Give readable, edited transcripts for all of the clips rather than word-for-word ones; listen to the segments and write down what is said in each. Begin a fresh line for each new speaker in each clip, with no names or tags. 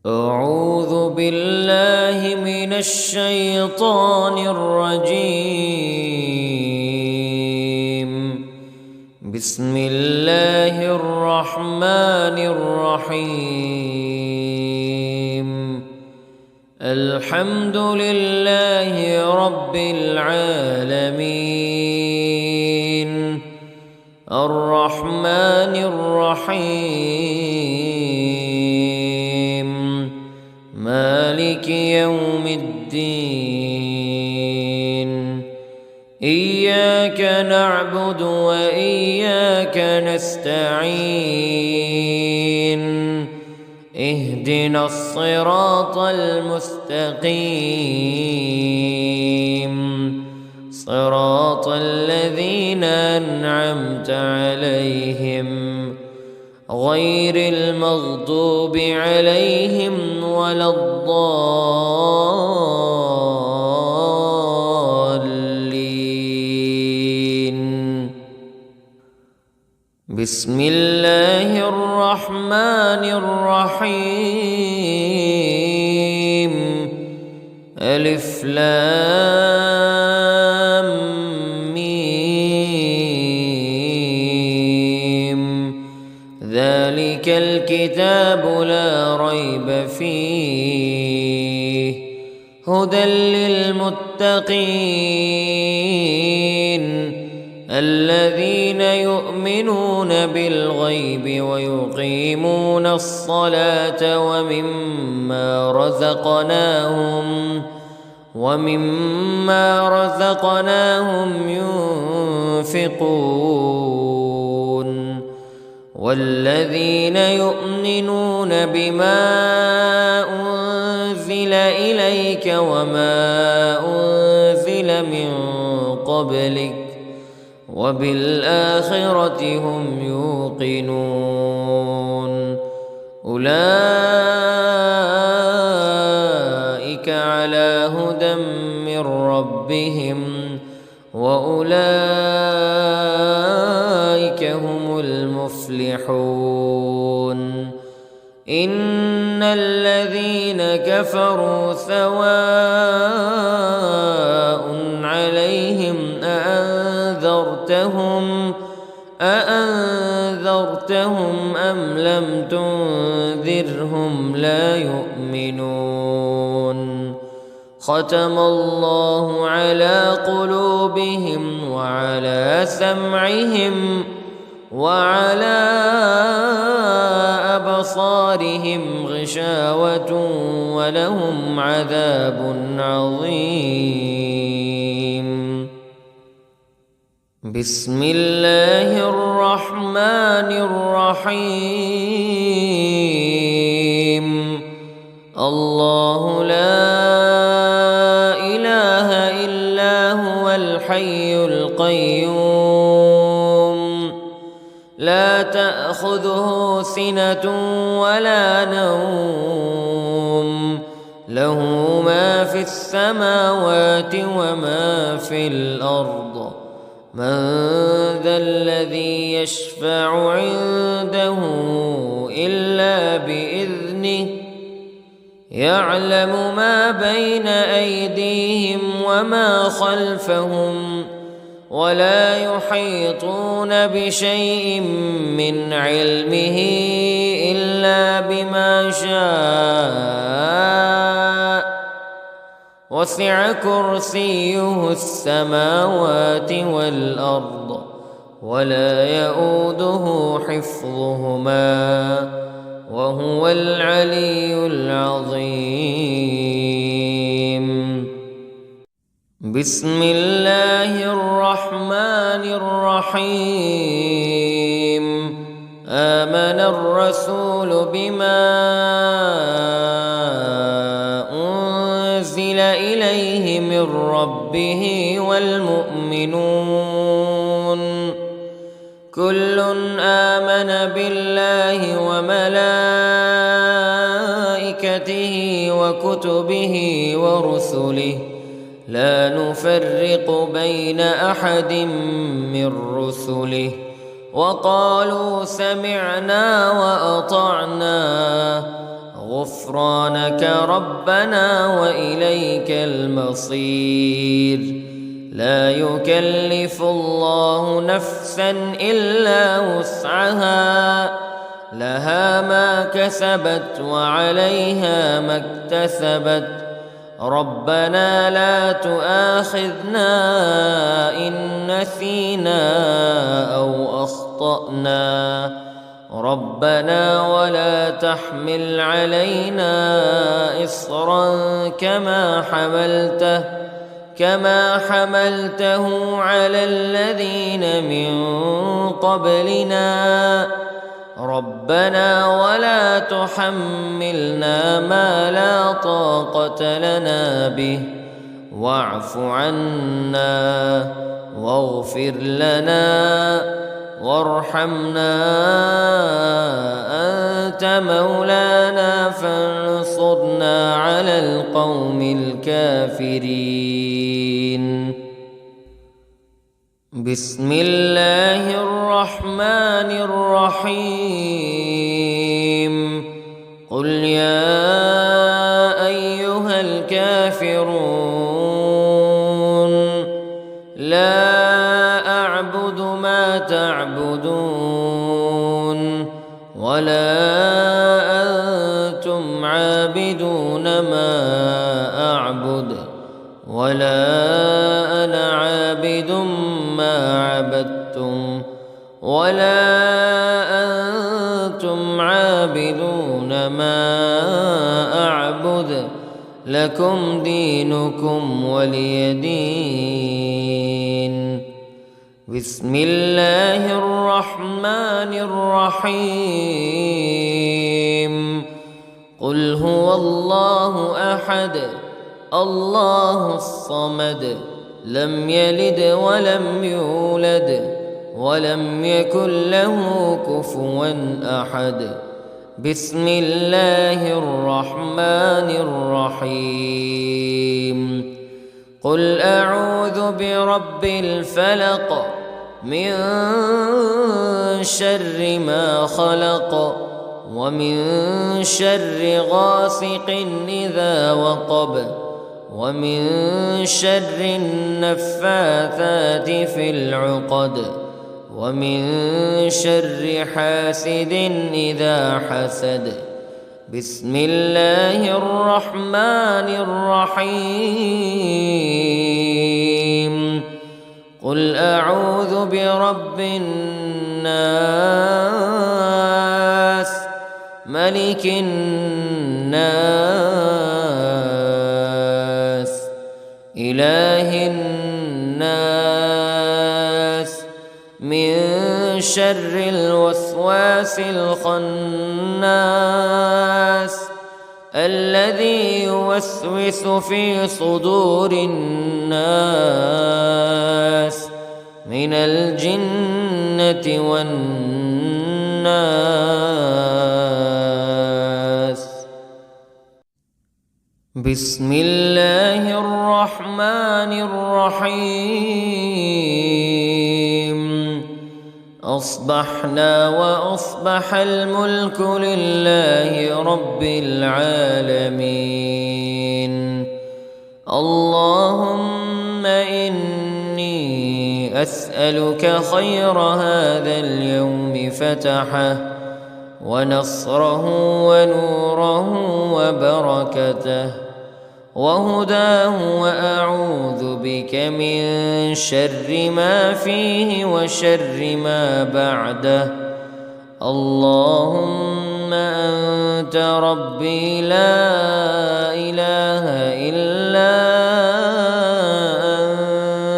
أعوذ بالله من الشيطان الرجيم. بسم الله الرحمن الرحيم. الحمد لله رب العالمين الرحمن الرحيم مالك يوم الدين. إياك نعبد وإياك نستعين. اهدنا الصراط المستقيم صراط الذين أنعمت عليهم غير المغضوب عليهم ولا الضالين. بسم الله الرحمن الرحيم. ألف لام ميم. ذلك الكتاب لا ريب فيه هدى للمتقين الذين يؤمنون بالغيب ويقيمون الصلاة ومما رزقناهم ينفقون. والذين يؤمنون بما أنزل إليك وما أنزل من قبلك وبالآخرة هم يوقنون. أولئك على هدى من ربهم وأولئك هم المفلحون. إن الذين كفروا سواء عليهم أأنذرتهم أم لم تنذرهم لا يؤمنون. ختم الله على قلوبهم وعلى سمعهم وعلى أبصارهم غشاوة ولهم عذاب عظيم. بسم الله الرحمن الرحيم. الله لا إله إلا هو الحي القيوم لا تأخذه سنة ولا نوم له ما في السماوات وما في الأرض. من ذا الذي يشفع عنده إلا بإذنه يعلم ما بين أيديهم وما خلفهم ولا يحيطون بشيء من علمه إلا بما شاء. وسع كرسيه السماوات والأرض ولا يؤوده حفظهما وهو العلي العظيم. بسم الله الرحمن الرحيم. آمن الرسول بما أنزل إليه من ربه والمؤمنون كل آمن بالله وملائكته وكتبه ورسله لا نفرق بين أحد من رسله وقالوا سمعنا وأطعنا غفرانك ربنا وإليك المصير. لا يكلف الله نفسا إلا وسعها، لها ما كسبت وعليها ما اكتسبت. ربنا لا تؤاخذنا إن نسينا أو أخطأنا. ربنا ولا تحمل علينا إصرا كما حملته على الذين من قبلنا. ربنا ولا تحملنا ما لا طاقة لنا به، واعف عنا واغفر لنا وارحمنا، أنت مولانا فانصرنا على القوم الكافرين. بسم الله الرحمن الرحيم. قل يا أيها الكافرون لا أعبد ما تعبدون ولا أنتم عابدون ما أعبد ولا أنا عابد ما عبدتم ولا أنتم عابدون ما أعبد، لكم دينكم ولي دين. بسم الله الرحمن الرحيم. قل هو الله أحد الله الصمد، لم يلد ولم يولد ولم يكن له كفوا أحد. بسم الله الرحمن الرحيم. قل أعوذ برب الفلق من شر ما خلق ومن شر غاسق إذا وقب ومن شر النفاثات في العقد ومن شر حاسد إذا حسد. بسم الله الرحمن الرحيم. قل أعوذ برب الناس ملك الناس إله الناس من شر الوسواس الخناس الذي يوسوس في صدور الناس من الجنة والناس. بسم الله الرحمن الرحيم. أصبحنا وأصبح الملك لله رب العالمين. اللهم إني أسألك خير هذا اليوم فتحه ونصره ونوره وبركته وهداه، وأعوذ بك من شر ما فيه وشر ما بعده. اللهم أنت ربي لا إله إلا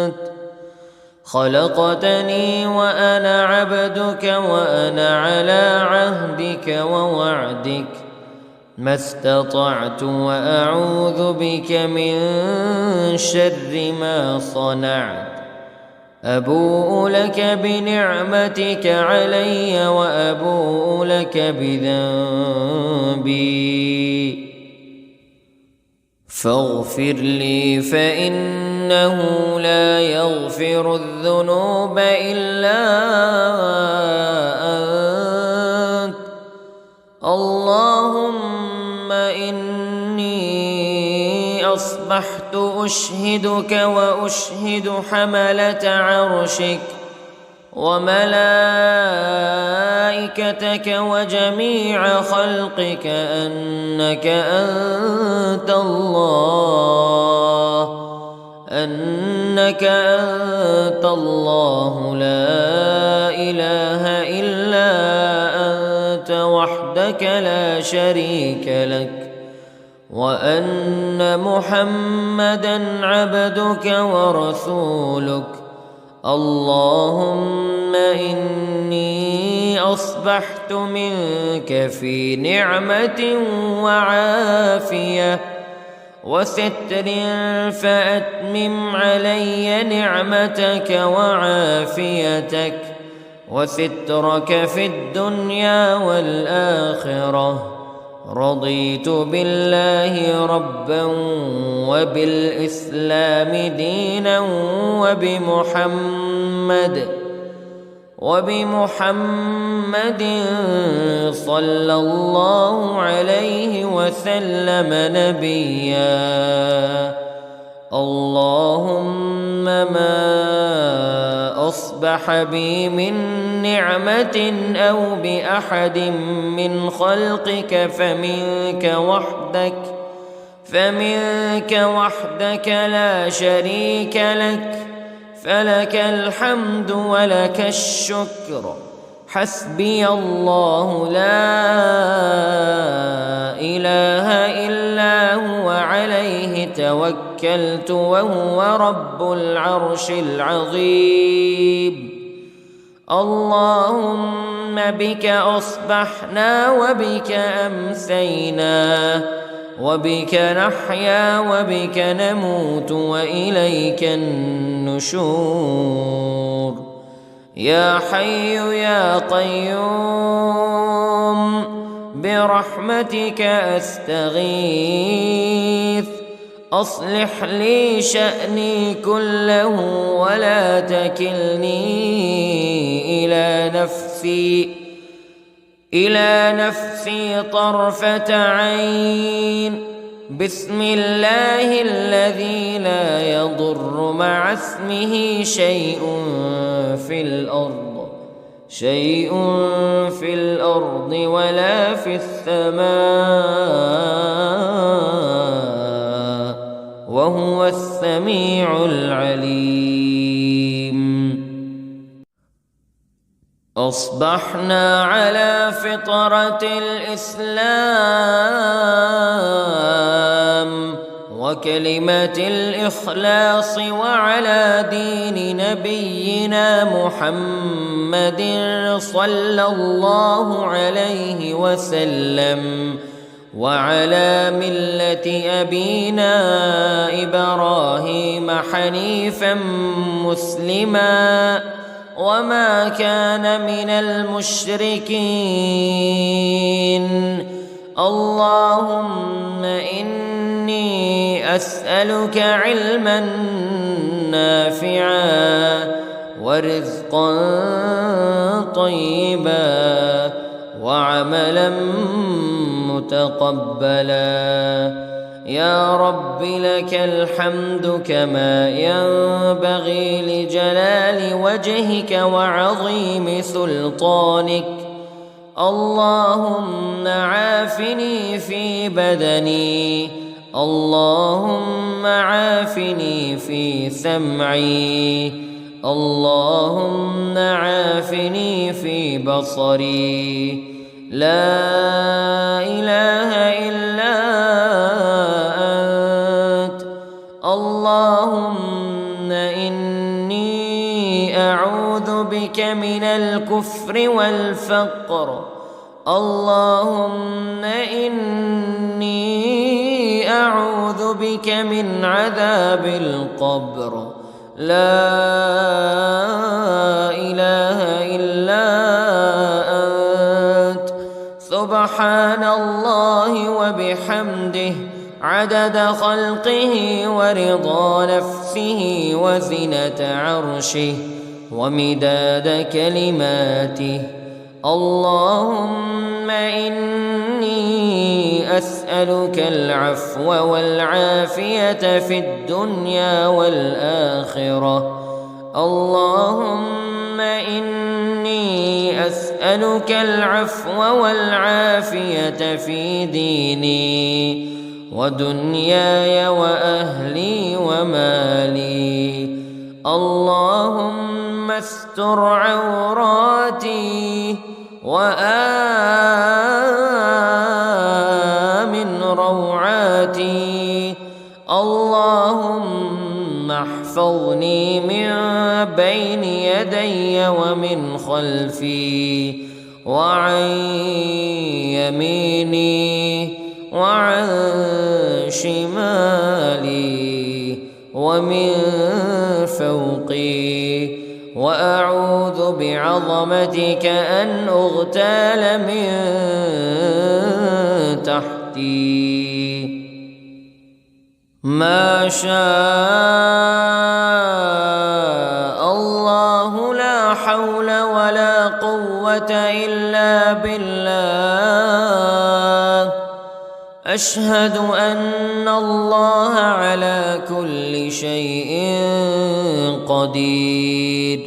أنت، خلقتني وأنا عبدك وأنا على عهدك ووعدك ما استطعت، وأعوذ بك من شر ما صنعت. أبوء لك بنعمتك علي وأبوء لك بذنبي فاغفر لي، فإنه لا يغفر الذنوب إلا أنت. اللهم إني أصبحت أشهدك وأشهد حملة عرشك وملائكتك وجميع خلقك أنك أنت الله لا إله إلا أنت وحدك لا شريك لك، وأن محمدًا عبدك ورسولك. اللهم إني أصبحت منك في نعمة وعافية وستر، فأتمم علي نعمتك وعافيتك وسترك في الدنيا والآخرة. رضيت بالله ربا وبالإسلام دينا وبمحمد صلى الله عليه وسلم نبيا. اللهم ما أصبح بي من نعمة أو بأحد من خلقك فمنك وحدك لا شريك لك، فلك الحمد ولك الشكر. حسبي الله لا إله إلا هو عليه توكلت وهو رب العرش العظيم. اللهم بك أصبحنا وبك أمسينا وبك نحيا وبك نموت وإليك النشور. يا حي يا قيوم برحمتك أستغيث، أصلح لي شأني كله ولا تكلني إلى نفسي طرفة عين. بسم الله الذي لا يضر مع اسمه شيء في الأرض ولا في السماء، وهو السميع العليم. أصبحنا على فطرة الإسلام وكلمة الإخلاص وعلى دين نبينا محمد صلى الله عليه وسلم وعلى ملة أبينا إبراهيم حنيفا مسلما وما كان من المشركين. اللهم إني أسألك علما نافعا ورزقا طيبا وعملا متقبلا. يا رب لك الحمد كما ينبغي لجلال وجهك وعظيم سلطانك. اللهم عافني في بدني، اللهم عافني في سمعي، اللهم عافني في بصري. لا إله إلا أنت. اللهم إني أعوذ بك من الكفر والفقر. اللهم إني أعوذ بك من عذاب القبر. لا إله إلا أنت. سبحان الله وبحمده عدد خلقه ورضا نفسه وزنة عرشه ومداد كلماته. اللهم إني إني أسألك العفو والعافية في الدنيا والآخرة. اللهم إني أسألك العفو والعافية في ديني ودنياي وأهلي ومالي. اللهم استر عوراتي وآمن روعاتي. اللهم احفظني من بين يدي ومن خلفي وعن يميني وعن شمالي ومن فوقي، وأعوذ بعظمتك أن أغتال من تحتي. ما شاء الله لا حول ولا قوة إلا بالله. أشهد أن الله على كل شيء قدير.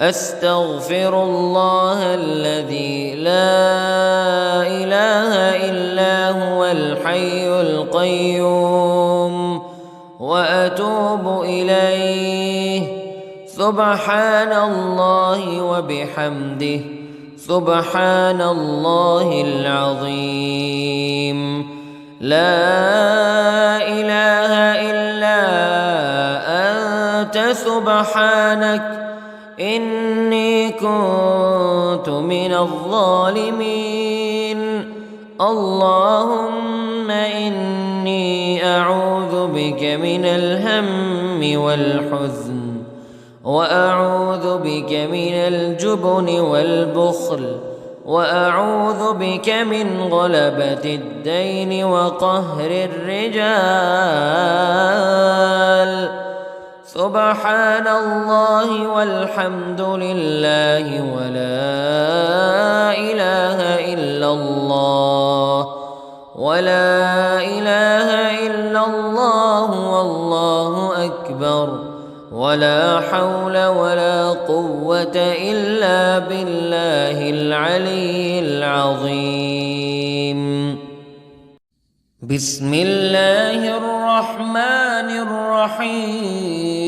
أستغفر الله الذي لا إله إلا هو الحي القيوم وأتوب إليه. سبحان الله وبحمده، سبحان الله العظيم. لا إله إلا أنت سبحانك إني كنت من الظالمين. اللهم إني أعوذ بك من الهم والحزن، وأعوذ بك من الجبن والبخل، وأعوذ بك من غلبة الدين وقهر الرجال. سبحان الله والحمد لله ولا إله إلا الله، ولا إله إلا الله والله أكبر، ولا حول ولا قوة إلا بالله العلي العظيم. بسم الله الرحمن الرحيم.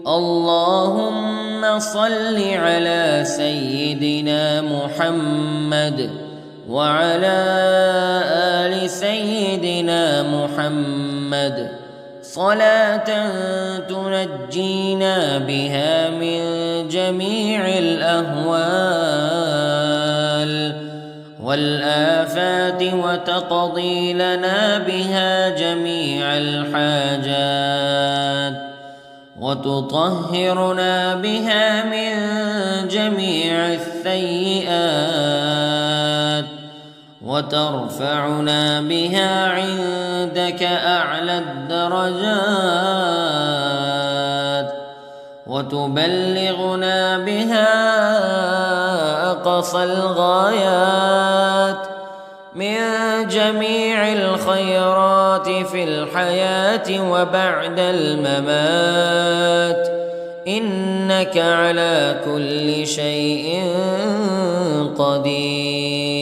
اللهم صل على سيدنا محمد وعلى آل سيدنا محمد صلاة تنجينا بها من جميع الأهوال والآفات وتقضي لنا بها جميع الحاجات وتطهرنا بها من جميع السيئات وترفعنا بها عندك أعلى الدرجات وتبلغنا بها أقصى الغايات من جميع الخيرات في الحياة وبعد الممات، إنك على كل شيء قدير.